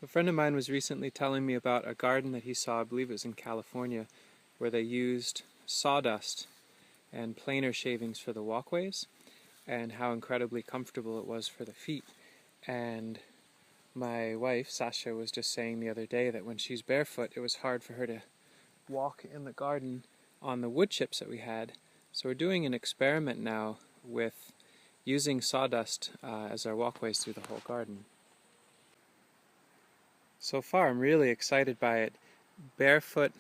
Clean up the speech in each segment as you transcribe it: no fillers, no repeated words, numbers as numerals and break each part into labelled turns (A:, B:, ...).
A: A friend of mine was recently telling me about a garden that he saw, I believe it was in California, where they used sawdust and planer shavings for the walkways, and how incredibly comfortable it was for the feet. And my wife, Sasha, was just saying the other day that when she's barefoot, it was hard for her to walk in the garden on the wood chips that we had. So we're doing an experiment now with using sawdust as our walkways through the whole garden. So far, I'm really excited by it. Barefoot,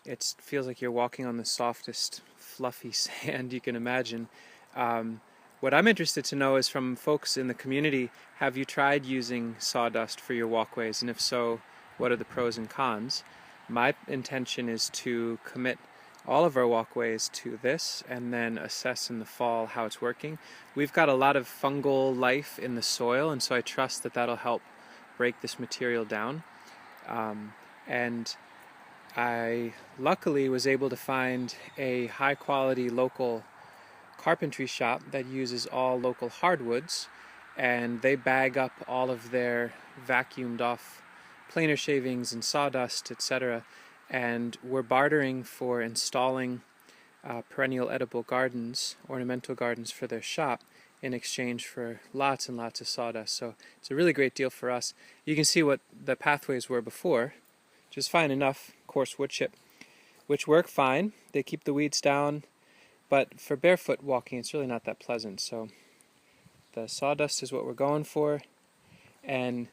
A: it feels like you're walking on the softest, fluffy sand you can imagine. What I'm interested to know is from folks in the community, have you tried using sawdust for your walkways? And if so, what are the pros and cons? My intention is to commit all of our walkways to this and then assess in the fall how it's working. We've got a lot of fungal life in the soil, and so I trust that that'll help break this material down. And I luckily was able to find a high quality local carpentry shop that uses all local hardwoods, and they bag up all of their vacuumed off planer shavings and sawdust, etc. And we're bartering for installing perennial edible gardens, ornamental gardens for their shop in exchange for lots and lots of sawdust. So it's a really great deal for us. You can see what the pathways were before, just fine enough, coarse wood chip, which work fine. They keep the weeds down, but for barefoot walking it's really not that pleasant. So the sawdust is what we're going for, and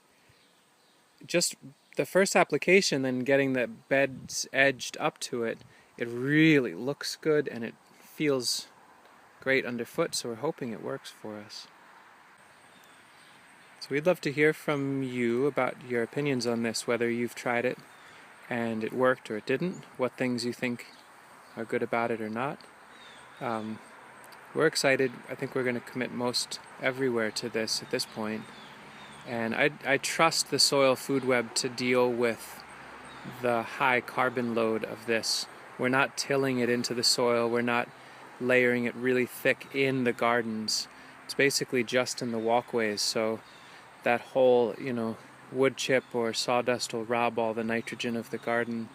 A: just the first application, then getting the beds edged up to it, it really looks good and it feels great underfoot, so we're hoping it works for us. So we'd love to hear from you about your opinions on this, whether you've tried it and it worked or it didn't, what things you think are good about it or not. We're excited. I think we're going to commit most everywhere to this at this point. And I trust the soil food web to deal with the high carbon load of this. We're not tilling it into the soil, we're not layering it really thick in the gardens. It's basically just in the walkways, so that whole, wood chip or sawdust will rob all the nitrogen of the garden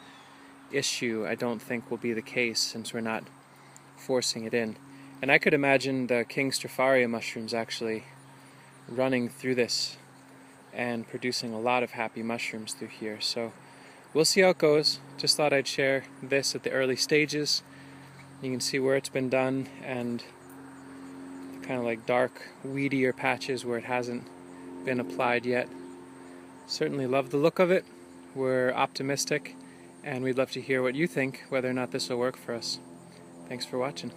A: issue. I don't think will be the case since we're not forcing it in. And I could imagine the King Stropharia mushrooms actually running through this and producing a lot of happy mushrooms through here. So we'll see how it goes. Just thought I'd share this at the early stages. You can see where it's been done and kind of like dark, weedier patches where it hasn't been applied yet. Certainly love the look of it. We're optimistic, and we'd love to hear what you think, whether or not this will work for us. Thanks for watching.